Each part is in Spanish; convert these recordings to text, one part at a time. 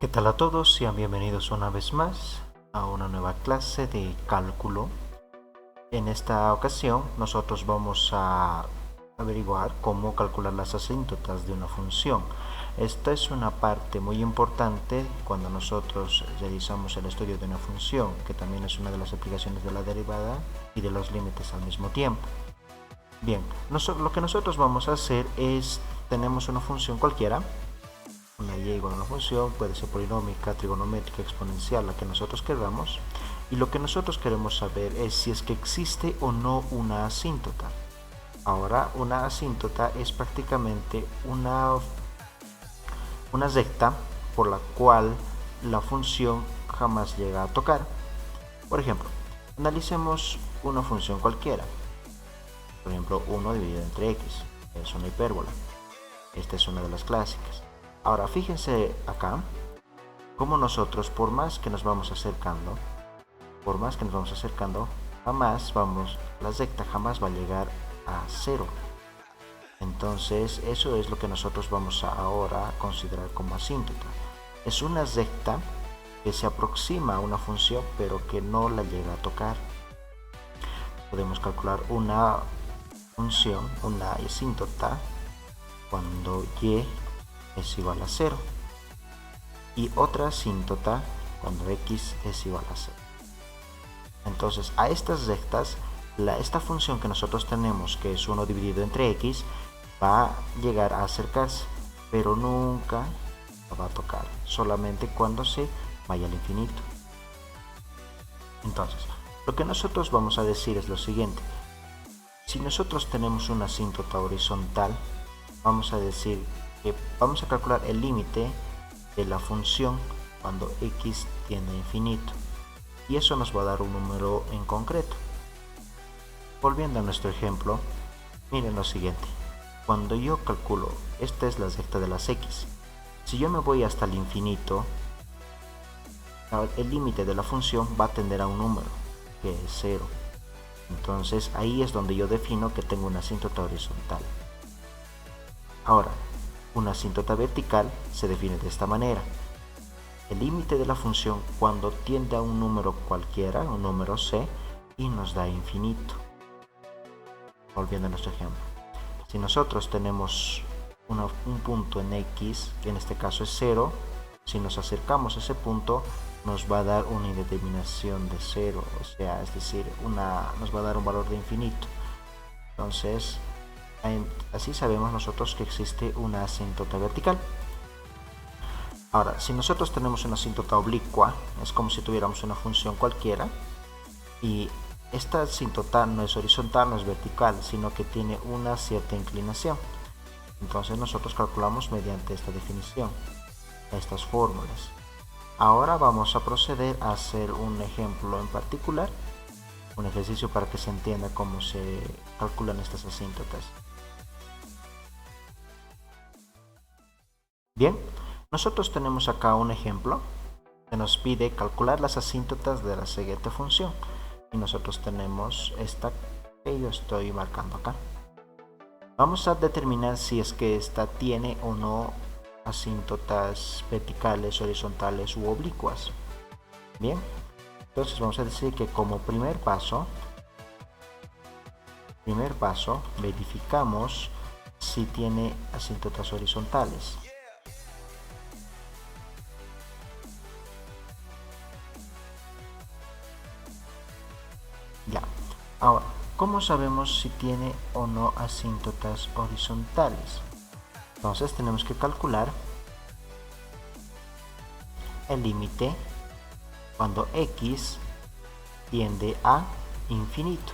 ¿Qué tal a todos? Sean bienvenidos una vez más a una nueva clase de cálculo. En esta ocasión nosotros vamos a averiguar cómo calcular las asíntotas de una función. Esta es una parte muy importante cuando nosotros realizamos el estudio de una función, que también es una de las aplicaciones de la derivada y de los límites al mismo tiempo. Bien, lo que nosotros vamos a hacer es, tenemos una función cualquiera, una y igual a una función, puede ser polinómica, trigonométrica, exponencial, la que nosotros queramos, y lo que nosotros queremos saber es si es que existe o no una asíntota. Ahora, una asíntota es prácticamente una recta por la cual la función jamás llega a tocar. Por ejemplo, analicemos una función cualquiera. Por ejemplo, 1 dividido entre x, es una hipérbola. Esta es una de las clásicas. Ahora, fíjense acá, como nosotros, por más que nos vamos acercando, la recta jamás va a llegar a 0. Entonces, eso es lo que nosotros vamos a ahora considerar como asíntota. Es una recta que se aproxima a una función, pero que no la llega a tocar. Podemos calcular una función, una asíntota, cuando y es igual a 0 y otra asíntota cuando x es igual a 0. Entonces, a estas rectas, esta función que nosotros tenemos, que es 1 dividido entre x, va a llegar a acercarse, pero nunca va a tocar, solamente cuando se vaya al infinito. Entonces, lo que nosotros vamos a decir es lo siguiente: si nosotros tenemos una asíntota horizontal, vamos a decir que vamos a calcular el límite de la función cuando x tiende a infinito, y eso nos va a dar un número en concreto. Volviendo a nuestro ejemplo, miren lo siguiente: cuando yo calculo, esta es la recta de las x, si yo me voy hasta el infinito, el límite de la función va a tender a un número, que es 0. Entonces ahí es donde yo defino que tengo una asíntota horizontal. Ahora, una asíntota vertical se define de esta manera: el límite de la función cuando tiende a un número cualquiera, un número c, y nos da infinito. Volviendo a nuestro ejemplo, si nosotros tenemos un punto en x, que en este caso es 0, si nos acercamos a ese punto nos va a dar una indeterminación de 0, o sea, es decir, nos va a dar un valor de infinito. Entonces, así sabemos nosotros que existe una asíntota vertical. Ahora, si nosotros tenemos una asíntota oblicua, es como si tuviéramos una función cualquiera, y esta asíntota no es horizontal, no es vertical, sino que tiene una cierta inclinación. Entonces nosotros calculamos mediante esta definición, estas fórmulas. Ahora vamos a proceder a hacer un ejemplo en particular, un ejercicio para que se entienda cómo se calculan estas asíntotas. Bien, nosotros tenemos acá un ejemplo que nos pide calcular las asíntotas de la siguiente función, y nosotros tenemos esta que yo estoy marcando acá. Vamos a determinar si es que esta tiene o no asíntotas verticales, horizontales u oblicuas. Bien, entonces vamos a decir que como primer paso verificamos si tiene asíntotas horizontales. Ya, ahora, ¿cómo sabemos si tiene o no asíntotas horizontales? Entonces tenemos que calcular el límite cuando x tiende a infinito.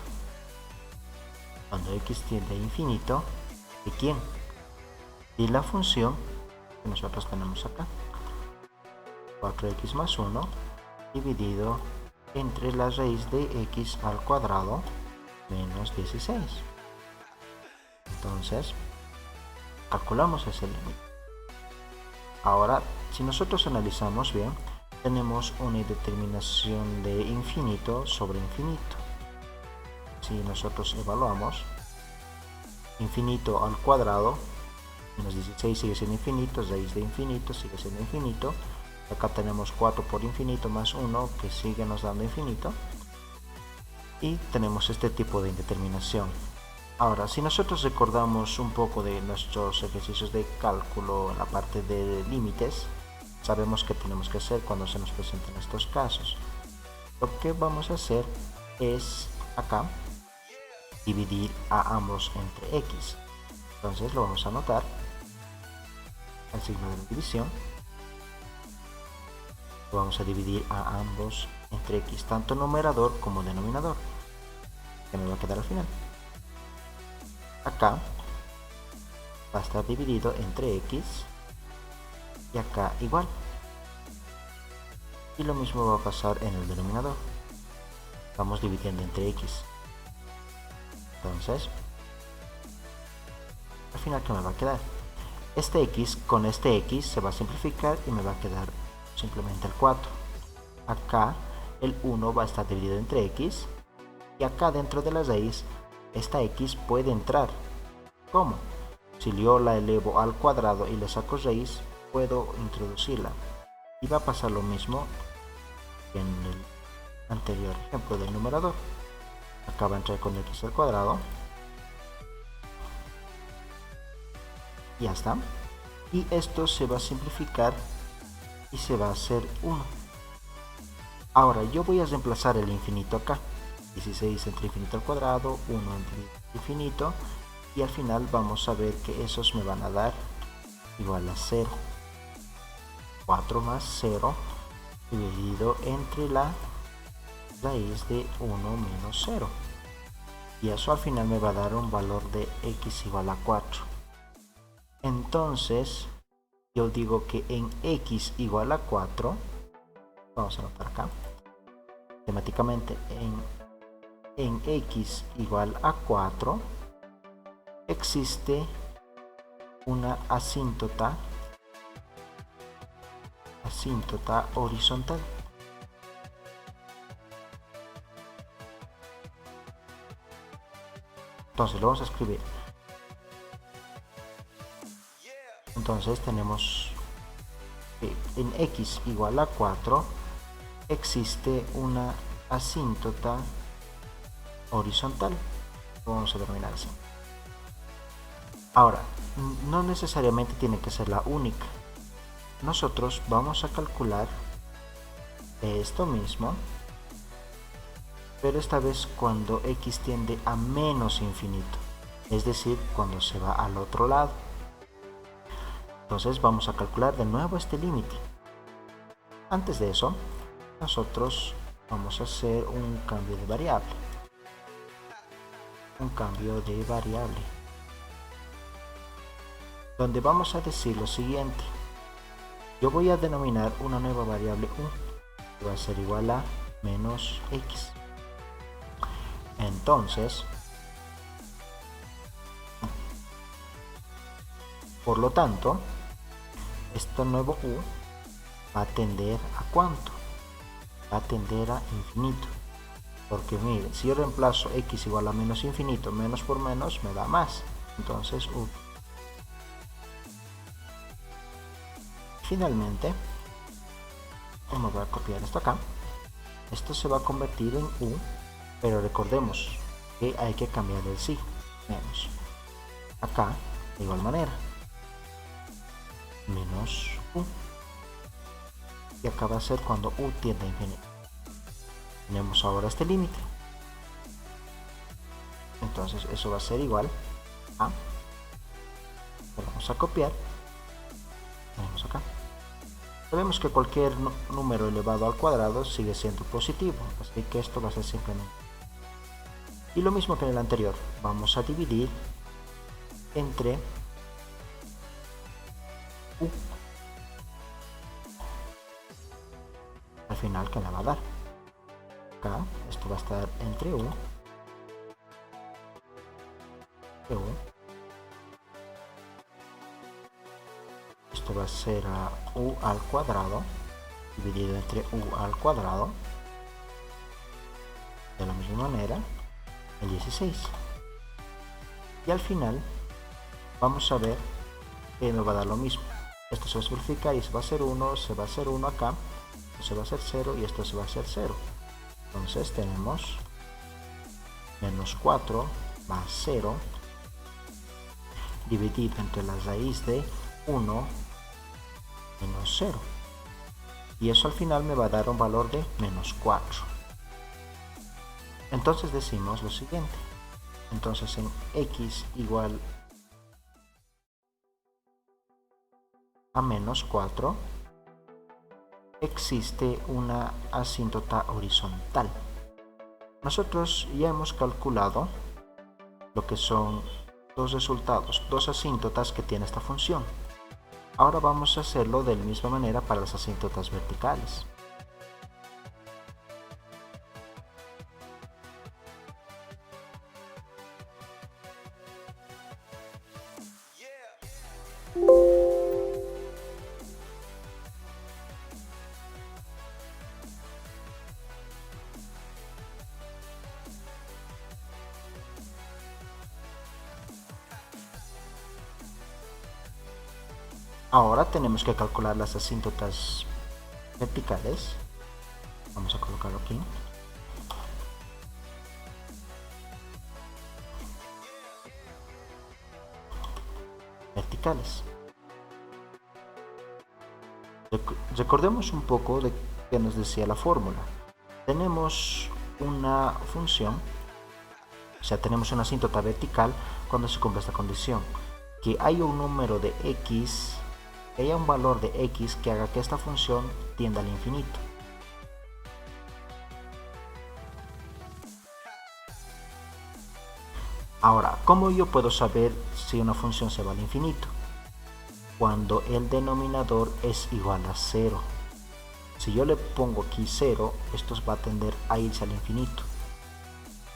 Cuando x tiende a infinito, ¿de quién? Y la función que nosotros tenemos acá, 4x más 1 dividido entre la raíz de x al cuadrado menos 16. Entonces, calculamos ese límite. Ahora, si nosotros analizamos bien, tenemos una indeterminación de infinito sobre infinito. Si nosotros evaluamos, infinito al cuadrado menos 16 sigue siendo infinito, raíz de infinito sigue siendo infinito, Acá tenemos 4 por infinito más 1 que sigue nos dando infinito. Y tenemos este tipo de indeterminación. Ahora, si nosotros recordamos un poco de nuestros ejercicios de cálculo en la parte de límites, sabemos qué tenemos que hacer cuando se nos presentan estos casos. Lo que vamos a hacer es acá dividir a ambos entre x. Entonces lo vamos a anotar, el signo de la división. Lo vamos a dividir a ambos entre x, tanto numerador como denominador, que me va a quedar al final. Acá va a estar dividido entre x y acá igual. Y lo mismo va a pasar en el denominador. Vamos dividiendo entre x. Entonces, al final, ¿qué me va a quedar? Este x con este x se va a simplificar y me va a quedar simplemente el 4. Acá el 1 va a estar dividido entre x y acá dentro de la raíz esta x puede entrar. ¿Cómo? Si yo la elevo al cuadrado y le saco raíz, puedo introducirla. Y va a pasar lo mismo que en el anterior ejemplo del numerador. Acá va a entrar con x al cuadrado. Y ya está. Y esto se va a simplificar y se va a hacer 1. Ahora yo voy a reemplazar el infinito acá. 16 entre infinito al cuadrado, 1 entre infinito, y al final vamos a ver que esos me van a dar igual a 0. 4 más 0 dividido entre la raíz de 1 menos 0. Y eso al final me va a dar un valor de x igual a 4. Entonces, yo digo que en x igual a 4, vamos a anotar acá, temáticamente en x igual a 4 existe una asíntota horizontal. Entonces lo vamos a escribir. Entonces tenemos que en x igual a 4 existe una asíntota horizontal. Lo vamos a denominar así. Ahora, no necesariamente tiene que ser la única. Nosotros vamos a calcular esto mismo, pero esta vez cuando x tiende a menos infinito, es decir, cuando se va al otro lado. Entonces vamos a calcular de nuevo este límite. Antes de eso, nosotros vamos a hacer un cambio de variable. Donde vamos a decir lo siguiente. Yo voy a denominar una nueva variable u, que va a ser igual a menos x. Entonces, por lo tanto, este nuevo u va a tender a ¿cuánto? Va a tender a infinito. Porque miren, si yo reemplazo x igual a menos infinito, menos por menos me da más. Entonces u. Finalmente, vamos a copiar esto acá. Esto se va a convertir en u, pero recordemos que hay que cambiar el signo. Menos. Acá, de igual manera. Menos u. Y acá va a ser cuando u tiende a infinito. Tenemos ahora este límite. Entonces eso va a ser igual a. Lo vamos a copiar. Tenemos acá. Sabemos que cualquier número elevado al cuadrado sigue siendo positivo, así que esto va a ser simplemente. Y lo mismo que en el anterior, vamos a dividir entre u. Al final, ¿qué me va a dar? Acá, esto va a estar entre u. Esto va a ser a u al cuadrado dividido entre u al cuadrado, de la misma manera el 16, y al final vamos a ver que me va a dar lo mismo, Esto se simplifica y se va a hacer 1, se va a hacer 1 acá, se va a hacer 0 y esto se va a hacer 0. Entonces tenemos menos 4 más 0 dividido entre la raíz de 1 menos 0. Y eso al final me va a dar un valor de menos 4. Entonces decimos lo siguiente. Entonces en x igual a menos 4 existe una asíntota horizontal. Nosotros ya hemos calculado lo que son dos resultados, dos asíntotas que tiene esta función. Ahora vamos a hacerlo de la misma manera para las asíntotas verticales. Ahora tenemos que calcular las asíntotas verticales. Vamos a colocarlo aquí. Verticales. Recordemos un poco de qué nos decía la fórmula. Tenemos una función, o sea, tenemos una asíntota vertical cuando se cumple esta condición, que hay un número de x, que haya un valor de x que haga que esta función tienda al infinito. Ahora, ¿cómo yo puedo saber si una función se va al infinito? Cuando el denominador es igual a 0. Si yo le pongo aquí 0, esto va a tender a irse al infinito.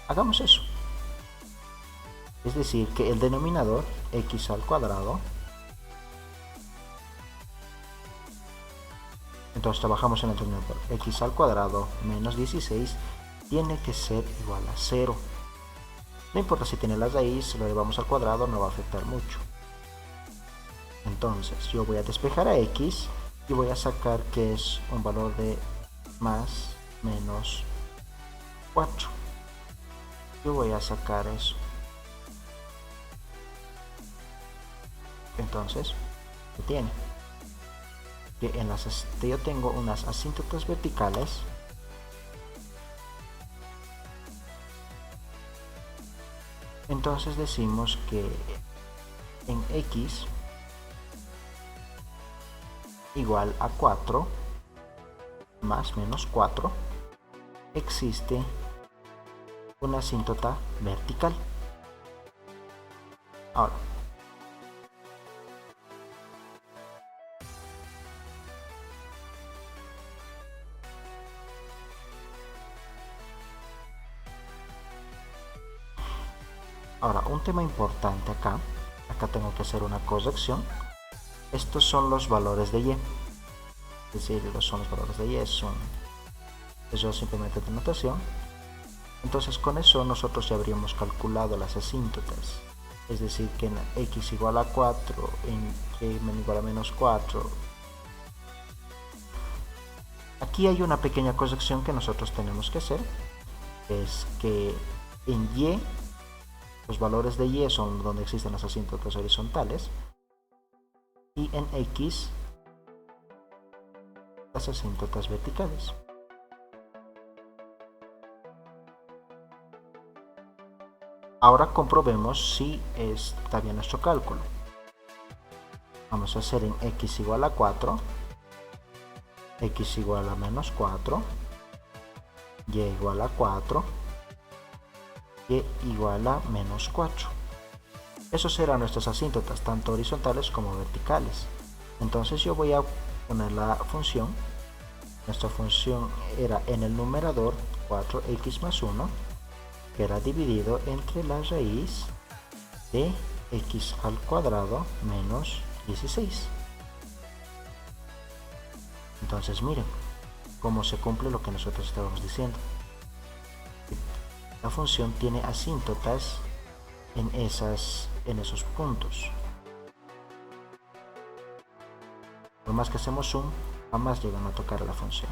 Hagamos eso. Es decir, que el denominador, x al cuadrado, entonces trabajamos en el denominador, x al cuadrado menos 16 tiene que ser igual a 0. No importa si tiene la raíz, lo llevamos al cuadrado, no va a afectar mucho. Entonces yo voy a despejar a x y voy a sacar que es un valor de más menos 4. Yo voy a sacar eso. Entonces, ¿qué tiene? Que yo tengo unas asíntotas verticales entonces decimos que en x igual a 4 más menos 4 existe una asíntota vertical. Ahora, un tema importante acá tengo que hacer una corrección. Estos son los valores de y, es decir, son los valores de y, eso simplemente de notación. Entonces con eso nosotros ya habríamos calculado las asíntotas, es decir, que en x igual a 4, en y igual a menos 4. Aquí hay una pequeña corrección que nosotros tenemos que hacer, es que en y los valores de y son donde existen las asíntotas horizontales y en x las asíntotas verticales. Ahora comprobemos si está bien nuestro cálculo. Vamos a hacer en x igual a 4, x igual a menos 4, y igual a 4, y igual a menos 4. Esos serán nuestras asíntotas, tanto horizontales como verticales. Entonces yo voy a poner la función. Nuestra función era en el numerador 4x más 1, que era dividido entre la raíz de x al cuadrado menos 16. Entonces miren cómo se cumple lo que nosotros estábamos diciendo. La función tiene asíntotas en esos puntos. Por más que hacemos zoom, jamás llegan a tocar a la función.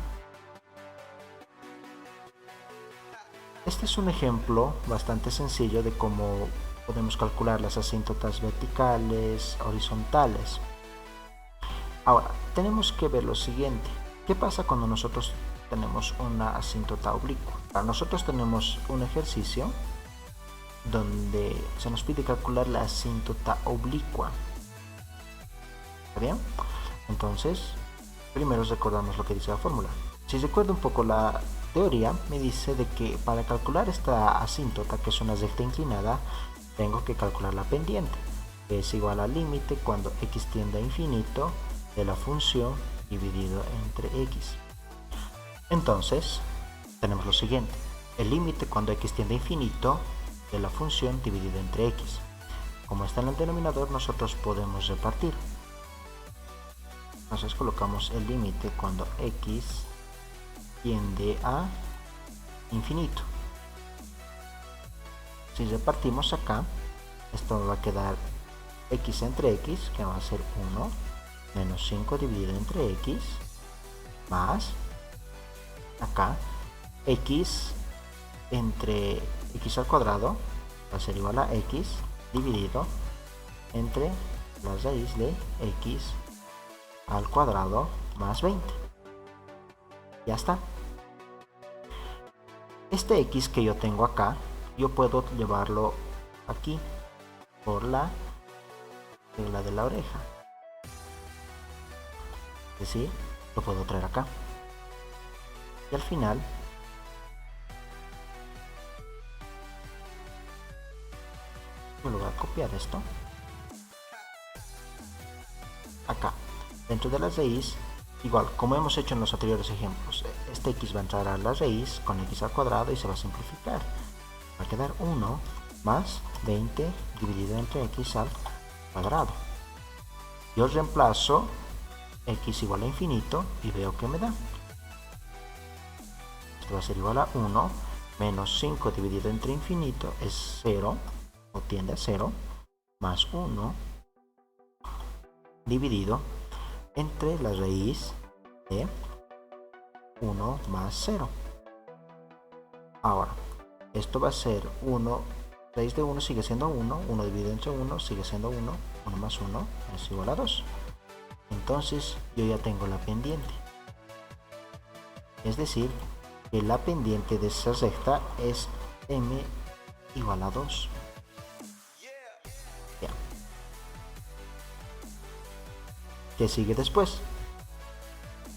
Este es un ejemplo bastante sencillo de cómo podemos calcular las asíntotas verticales, horizontales. Ahora, tenemos que ver lo siguiente. ¿Qué pasa cuando nosotros tenemos una asíntota oblicua? Nosotros tenemos un ejercicio donde se nos pide calcular la asíntota oblicua. ¿Está bien? Entonces, primero recordamos lo que dice la fórmula. Si recuerdo un poco la teoría, me dice de que para calcular esta asíntota, que es una recta inclinada, tengo que calcular la pendiente, que es igual al límite cuando x tiende a infinito de la función dividido entre x. Entonces, tenemos lo siguiente. El límite cuando x tiende a infinito de la función dividido entre x. Como está en el denominador, nosotros podemos repartir. Entonces colocamos el límite cuando x tiende a infinito. Si repartimos acá, esto va a quedar x entre x, que va a ser 1, menos 5 dividido entre x, más, acá, x entre x al cuadrado, va a ser igual a x dividido entre la raíz de x al cuadrado más 20. Ya está. Este x que yo tengo acá, yo puedo llevarlo aquí por la regla de la oreja. Es decir, lo puedo traer acá. Y al final, me lo voy a copiar esto. Acá, dentro de la raíz, igual como hemos hecho en los anteriores ejemplos, este x va a entrar a la raíz con x al cuadrado y se va a simplificar. Va a quedar 1 más 20 dividido entre x al cuadrado. Yo reemplazo x igual a infinito y veo que me da. Esto va a ser igual a 1 menos 5 dividido entre infinito es 0 o tiende a 0 más 1 dividido entre la raíz de 1 más 0. Ahora, esto va a ser 1, raíz de 1 sigue siendo 1, 1 dividido entre 1 sigue siendo 1, 1 más 1 es igual a 2. Entonces yo ya tengo la pendiente. Es decir, que la pendiente de esa recta es m igual a 2. Ya. ¿Qué sigue después?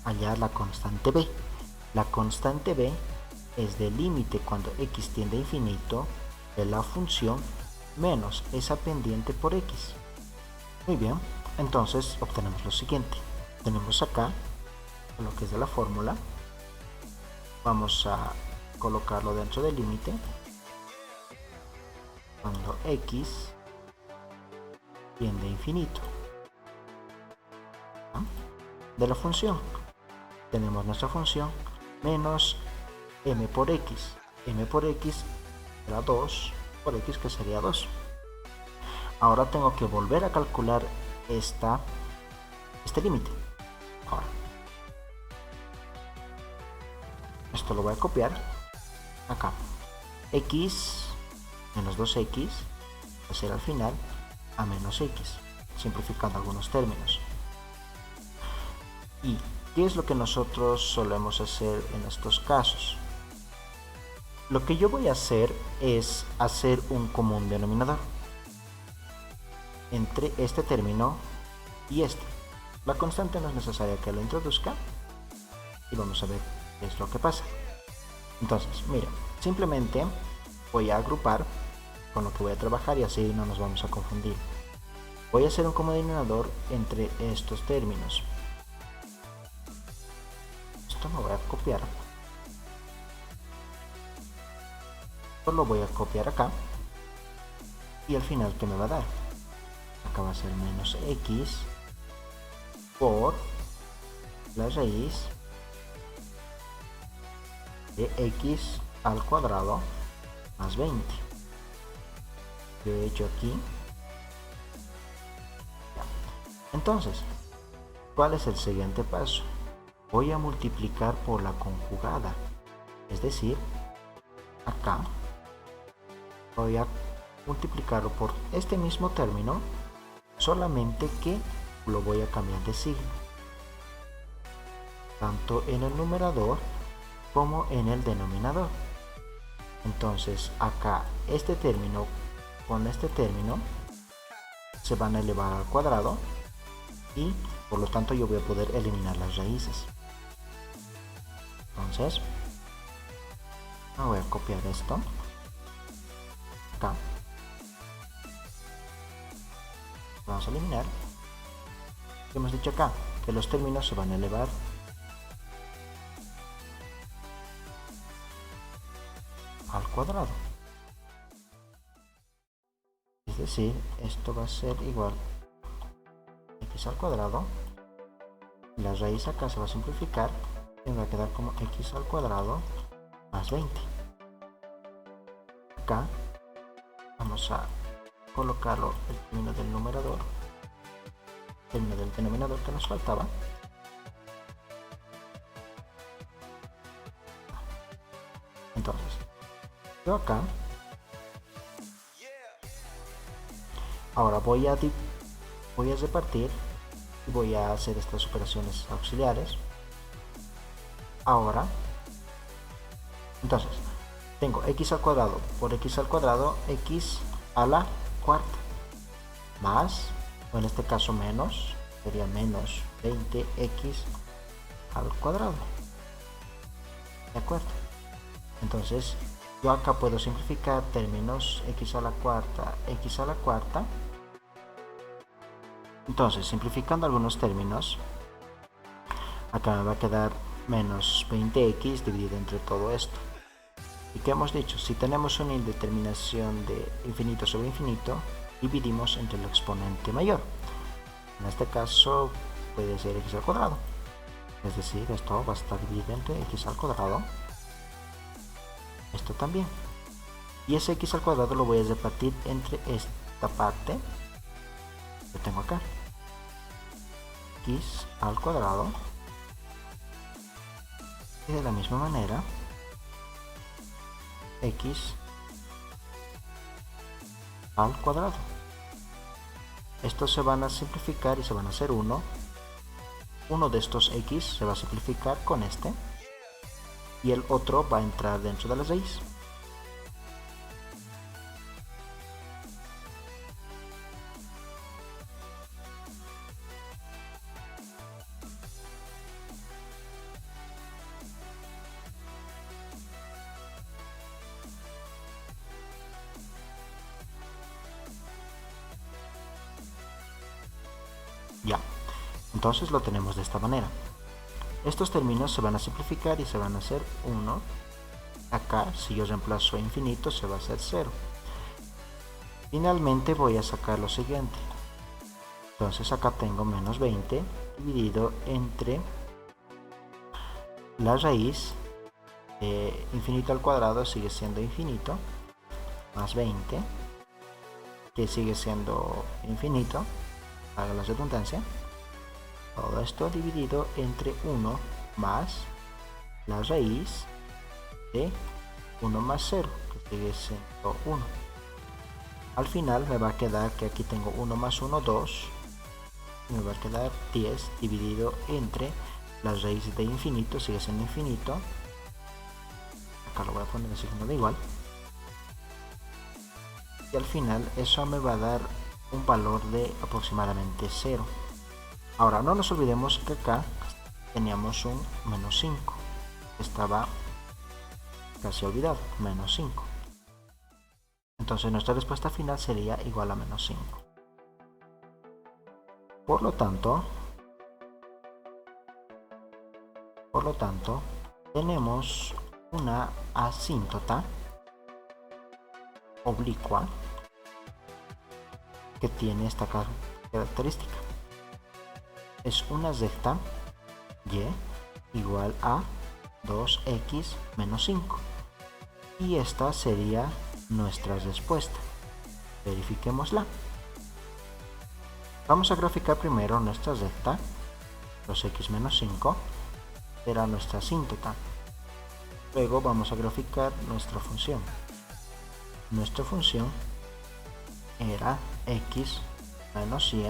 Hallar la constante b. La constante b es del límite cuando x tiende a infinito de la función menos esa pendiente por x. Muy bien, entonces obtenemos lo siguiente. Tenemos acá lo que es de la fórmula. Vamos a colocarlo dentro del límite cuando x tiende a infinito de la función. Tenemos nuestra función menos m por x. M por x era 2 por x, que sería 2. Ahora tengo que volver a calcular este límite. Ahora, esto lo voy a copiar acá. X menos 2x va a ser al final a menos x, simplificando algunos términos. ¿Y qué es lo que nosotros solemos hacer en estos casos? Lo que yo voy a hacer es hacer un común denominador entre este término y este. La constante no es necesaria que lo introduzca y vamos a ver qué es lo que pasa. Entonces, mira, simplemente voy a agrupar con lo que voy a trabajar y así no nos vamos a confundir. Voy a hacer un común denominador entre estos términos. Esto lo voy a copiar. Esto lo voy a copiar acá. Y al final, ¿qué me va a dar? Acá va a ser menos x por la raíz de x al cuadrado más 20. Yo he hecho aquí. Ya. Entonces, ¿Cuál es el siguiente paso? Voy a multiplicar por la conjugada, es decir, acá voy a multiplicarlo por este mismo término, solamente que lo voy a cambiar de signo, tanto en el numerador como en el denominador. Entonces acá este término con este término se van a elevar al cuadrado y por lo tanto yo voy a poder eliminar las raíces. Entonces voy a copiar esto acá, vamos a eliminar. ¿Qué hemos dicho acá? Que los términos se van a elevar al cuadrado, es decir, esto va a ser igual a x al cuadrado, la raíz acá se va a simplificar y me va a quedar como x al cuadrado más 20. Acá vamos a colocarlo el término del numerador, el término del denominador que nos faltaba. Entonces yo acá ahora voy a repartir y voy a hacer estas operaciones auxiliares. Ahora entonces tengo x al cuadrado por x al cuadrado, x a la cuarta, más, o en este caso menos, sería menos 20x al cuadrado. ¿De acuerdo? Entonces yo acá puedo simplificar términos x a la cuarta, x a la cuarta. Entonces, simplificando algunos términos, acá me va a quedar menos 20x dividido entre todo esto. ¿Y qué hemos dicho? Si tenemos una indeterminación de infinito sobre infinito, dividimos entre el exponente mayor. En este caso puede ser x al cuadrado. Es decir, esto va a estar dividido entre x al cuadrado. Esto también. Y ese x al cuadrado lo voy a repartir entre esta parte que tengo acá. X al cuadrado. Y de la misma manera, x al cuadrado. Estos se van a simplificar y se van a hacer 1. Uno de estos x se va a simplificar con este y el otro va a entrar dentro de la raíz. Ya, entonces lo tenemos de esta manera. Estos términos se van a simplificar y se van a hacer 1. Acá, si yo reemplazo infinito, se va a hacer 0. Finalmente voy a sacar lo siguiente. Entonces acá tengo menos 20 dividido entre la raíz de infinito al cuadrado sigue siendo infinito, más 20, que sigue siendo infinito, haga la redundancia. Todo esto dividido entre 1 más la raíz de 1 más 0, que sigue siendo 1. Al final me va a quedar que aquí tengo 1 más 1, 2. Y me va a quedar 10 dividido entre la raíz de infinito, sigue siendo infinito. Acá lo voy a poner en signo de igual. Y al final eso me va a dar un valor de aproximadamente 0. Ahora no nos olvidemos que acá teníamos un menos 5, estaba casi olvidado, menos 5. Entonces nuestra respuesta final sería igual a menos 5. Por lo tanto, tenemos una asíntota oblicua que tiene esta característica. Es una recta y igual a 2x menos 5. Y esta sería nuestra respuesta. Verifiquémosla. Vamos a graficar primero nuestra recta los x menos 5 será nuestra asíntota. Luego vamos a graficar nuestra función. Nuestra función era x menos y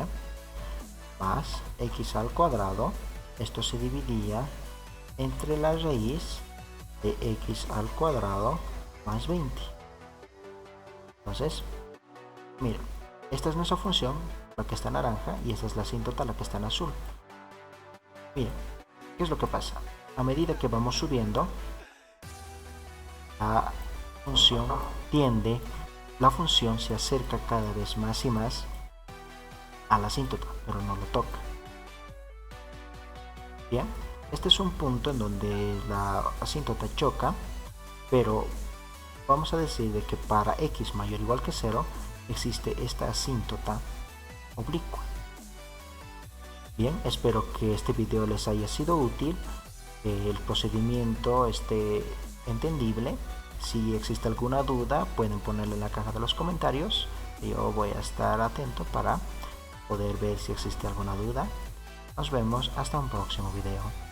más x al cuadrado. Esto se dividía entre la raíz de x al cuadrado más 20. Entonces, mira, esta es nuestra función, la que está en naranja, y esta es la asíntota, la que está en azul. Mira, ¿qué es lo que pasa? A medida que vamos subiendo, la función se acerca cada vez más y más a la asíntota, pero no lo toca. Bien, este es un punto en donde la asíntota choca, pero vamos a decir de que para x mayor o igual que 0 existe esta asíntota oblicua. Bien, espero que este video les haya sido útil, que el procedimiento esté entendible. Si existe alguna duda pueden ponerlo en la caja de los comentarios. Yo voy a estar atento para poder ver si existe alguna duda. Nos vemos hasta un próximo video.